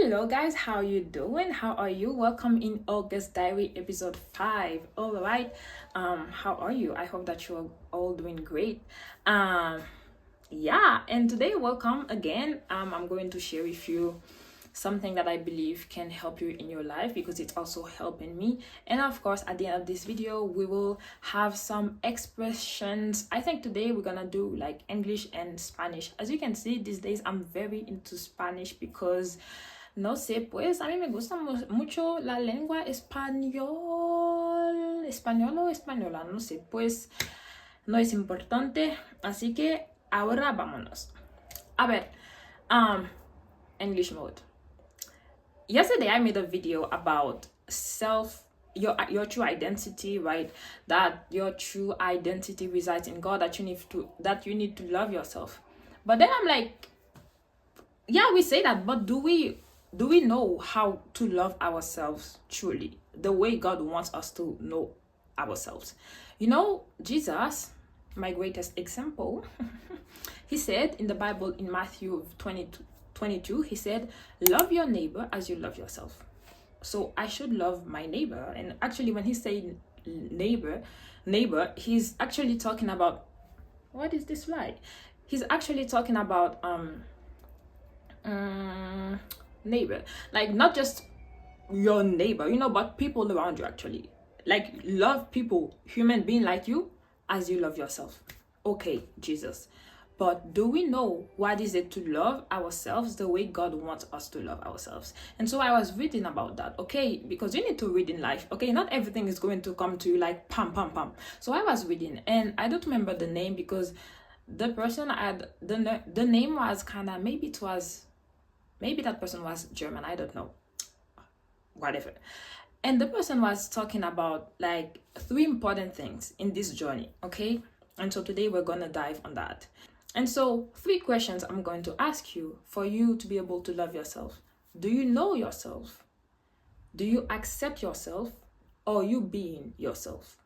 Hello guys, how you doing? How are you? Welcome in August Diary episode 5. All right. How are you? I hope that you're all doing great. Yeah, and today welcome again. I'm going to share with you something that I believe can help you in your life because it's also helping me. And of course, at the end of this video, we will have some expressions. I think today we're gonna do like English and Spanish. As you can see, these days I'm very into Spanish because no sé, pues a mí me gusta mucho la lengua español o española, no sé, pues no es importante, así que ahora vámonos. A ver, English mode. Yesterday I made a video about your true identity, right? That your true identity resides in God, that you need to love yourself. But then I'm like, yeah, we say that, but do we know how to love ourselves truly, the way God wants us to know ourselves? You know, Jesus, my greatest example, he said in the Bible in Matthew 22, he said, love your neighbor as you love yourself. So I should love my neighbor. And actually, when he said neighbor, he's actually talking about, what is this slide? He's actually talking about neighbor, like not just your neighbor, but people around you. Actually, like love people, human being like you, as you love yourself. Okay, Jesus, but do we know what is it to love ourselves the way God wants us to love ourselves? And so I was reading about that, okay, because you need to read in life, okay? Not everything is going to come to you like pam pam pam. So I was reading, and I don't remember the name because the person had the name was kind of, maybe that person was German, I don't know, whatever. And the person was talking about like 3 important things in this journey, okay? And so today we're gonna dive on that. And so 3 questions I'm going to ask you for you to be able to love yourself. Do you know yourself? Do you accept yourself? Or are you being yourself?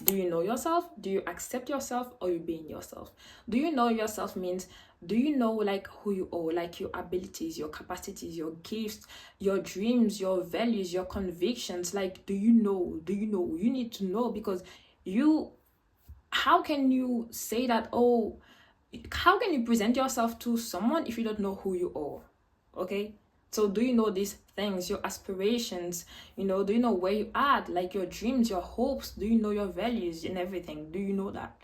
Do you know yourself? Do you accept yourself? Or you being yourself? Do you know yourself means, do you know like who you are, like your abilities, your capacities, your gifts, your dreams, your values, your convictions? Like, do you know? You need to know, because how can you say that, how can you present yourself to someone if you don't know who you are? Okay? So do you know these things, your aspirations, do you know where you are, like your dreams, your hopes? Do you know your values and everything? Do you know that?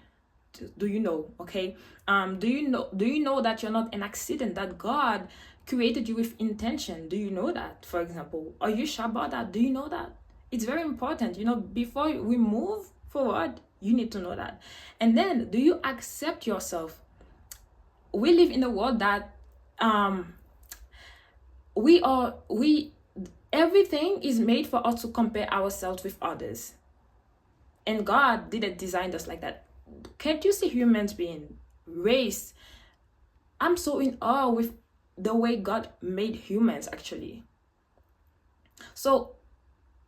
Do you know? Okay. Do you know that you're not an accident, that God created you with intention? Do you know that? For example, are you sure about that? Do you know that? It's very important, before we move forward, you need to know that. And then, do you accept yourself? We live in a world that everything is made for us to compare ourselves with others, and God didn't design us like that. Can't you see humans being raised? I'm so in awe with the way God made humans, actually. So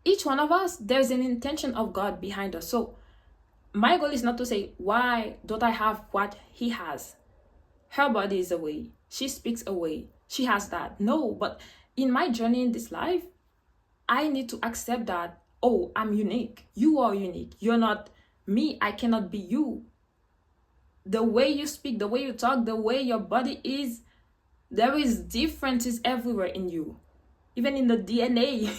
each one of us, there's an intention of God behind us. So my goal is not to say, why don't I have what he has? Her body is a way, she speaks a way, she has that. No, but in my journey in this life, I need to accept that, I'm unique. You are unique. You're not me. I cannot be you. The way you speak, the way you talk, the way your body is, there is differences everywhere in you. Even in the DNA,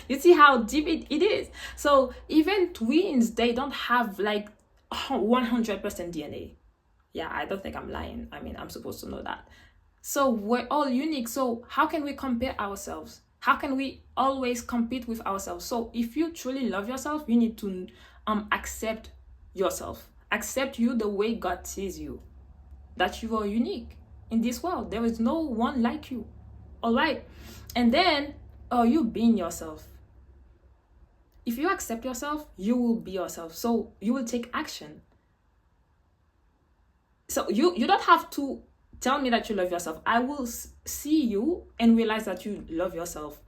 you see how deep it is. So even twins, they don't have like 100% DNA. Yeah, I don't think I'm lying. I mean, I'm supposed to know that. So we're all unique. So how can we compare ourselves? How can we always compete with ourselves? So if you truly love yourself, you need to accept yourself. Accept you the way God sees you. That you are unique in this world. There is no one like you. All right. And then, you being yourself. If you accept yourself, you will be yourself. So you will take action. So you don't have to tell me that you love yourself. I will see you and realize that you love yourself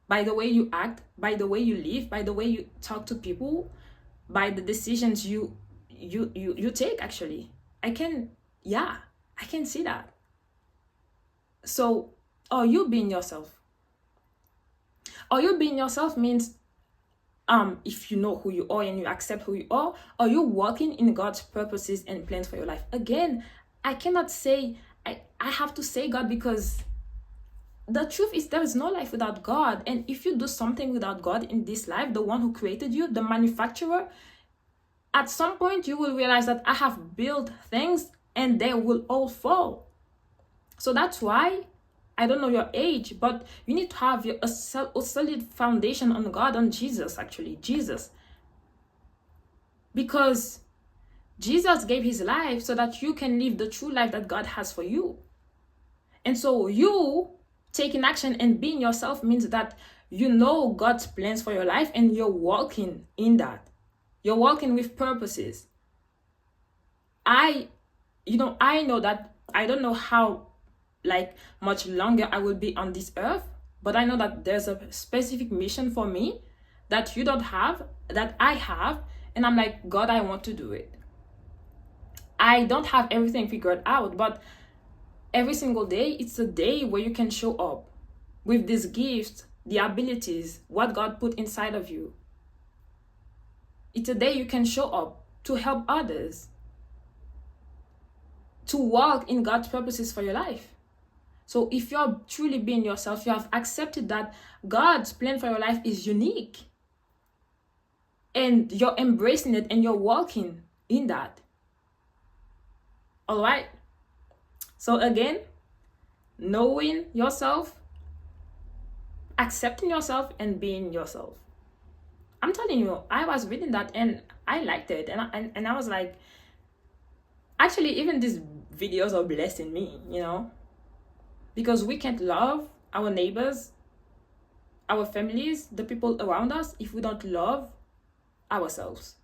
by the way you act, by the way you live, by the way you talk to people, by the decisions you take. Actually, I can see that. So, are you being yourself? Are you being yourself means if you know who you are and you accept who you are you walking in God's purposes and plans for your life? Again, I cannot say, I have to say God, because the truth is there is no life without God. And if you do something without God in this life, the one who created you, the manufacturer, at some point you will realize that I have built things and they will all fall. So that's why, I don't know your age, but you need to have a solid foundation on God, on Jesus, actually, Jesus. Because Jesus gave his life so that you can live the true life that God has for you. And so you taking action and being yourself means that you know God's plans for your life and you're walking in that. You're walking with purposes. I know that I don't know how much longer I will be on this earth, but I know that there's a specific mission for me that you don't have, that I have, and I'm like, God, I want to do it. I don't have everything figured out, but every single day, it's a day where you can show up with these gifts, the abilities, what God put inside of you. It's a day you can show up to help others, to walk in God's purposes for your life. So if you're truly being yourself, you have accepted that God's plan for your life is unique. And you're embracing it and you're walking in that. All right? So again, knowing yourself, accepting yourself, and being yourself. I'm telling you, I was reading that and I liked it. And I was like, actually, even these videos are blessing me, because we can't love our neighbors, our families, the people around us, if we don't love ourselves.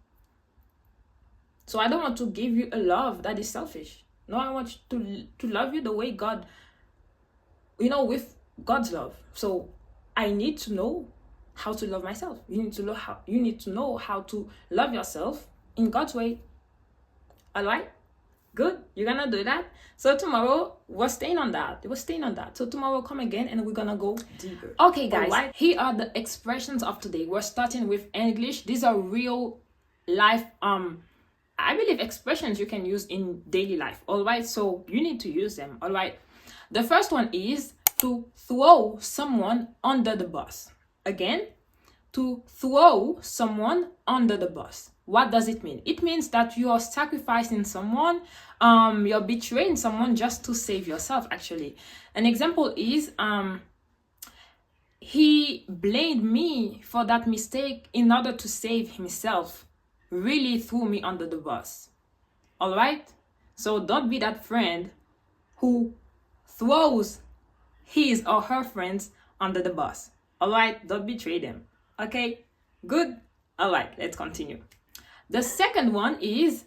So I don't want to give you a love that is selfish. No, I want you to love you the way God, with God's love. So I need to know how to love myself. You need to know how to love yourself in God's way. All right? Good. You're gonna do that. So tomorrow we're staying on that. So tomorrow come again and we're gonna go deeper. Okay, guys. Right. Here are the expressions of today. We're starting with English. These are real life I believe expressions you can use in daily life. All right. So you need to use them. All right. The first one is to throw someone under the bus. Again, to throw someone under the bus. What does it mean? It means that you are sacrificing someone, you're betraying someone just to save yourself, actually. An example is, he blamed me for that mistake in order to save himself. Really threw me under the bus. All right? So don't be that friend who throws his or her friends under the bus. All right? Don't betray them. Okay? Good? All right, let's continue. The second one is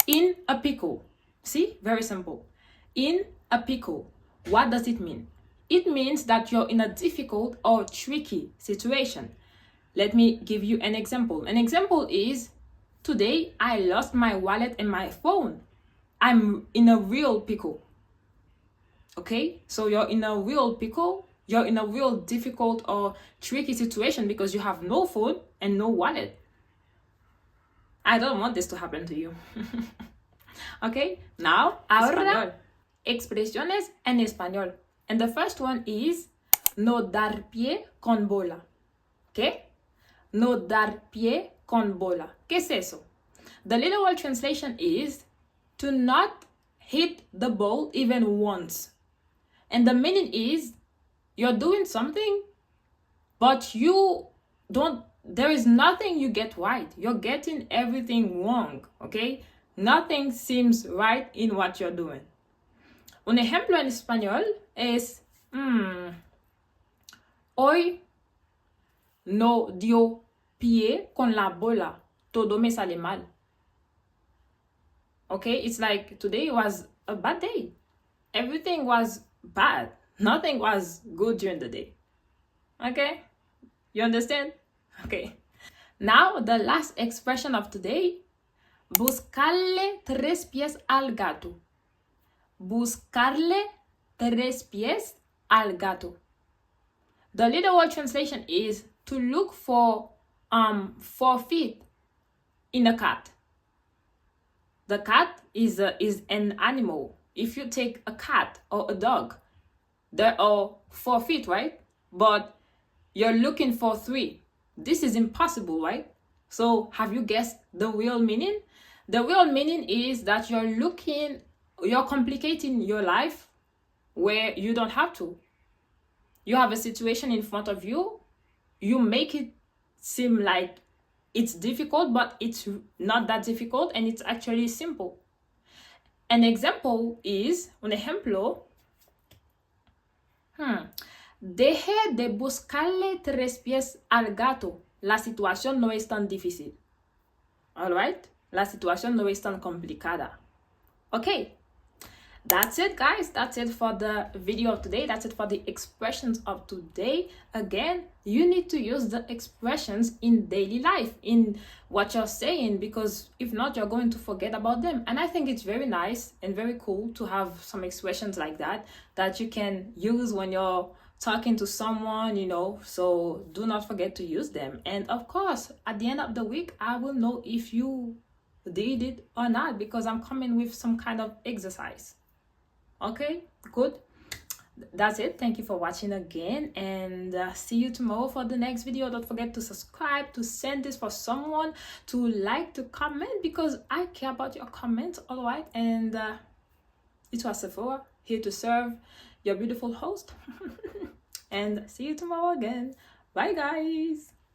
in a pickle. See? Very simple. In a pickle. What does it mean? It means that you're in a difficult or tricky situation. Let me give you an example. An example is, today I lost my wallet and my phone. I'm in a real pickle. Okay? So you're in a real pickle. You're in a real difficult or tricky situation because you have no phone and no wallet. I don't want this to happen to you. Okay? Now, ahora, expresiones en español. And the first one is no dar pie con bola. Okay? No dar pie con bola. ¿Qué es eso? The literal translation is to not hit the ball even once. And the meaning is you're doing something, but there is nothing you get right. You're getting everything wrong, okay? Nothing seems right in what you're doing. Un ejemplo en español es, hoy no dio pie con la bola, todo me sale mal. Okay, it's like today was a bad day. Everything was bad. Nothing was good during the day. Okay, you understand? Okay. Now, the last expression of today, buscarle tres pies al gato. Buscarle tres pies al gato. The literal translation is to look for 4 feet in a cat. The cat is an animal. If you take a cat or a dog, there are 4 feet, right? But you're looking for 3. This is impossible, right? So have you guessed the real meaning? The real meaning is that you're complicating your life where you don't have to. You have a situation in front of you, you make it seem like it's difficult, but it's not that difficult, and it's actually simple. An example is, un ejemplo, deje de buscarle 3 pies al gato. La situación no es tan difícil. Alright? La situación no es tan complicada. Okay. That's it, guys. That's it for the video of today. That's it for the expressions of today. Again, you need to use the expressions in daily life, in what you're saying, because if not, you're going to forget about them. And I think it's very nice and very cool to have some expressions like that you can use when you're talking to someone, you know. So do not forget to use them. And of course, at the end of the week, I will know if you did it or not, because I'm coming with some kind of exercise. Okay, good. That's it. Thank you for watching again, and see you tomorrow for the next video. Don't forget to subscribe, to send this for someone, to like, to comment, because I care about your comments. All right, and it was Sephora, here to serve, your beautiful host. And see you tomorrow again. Bye, guys.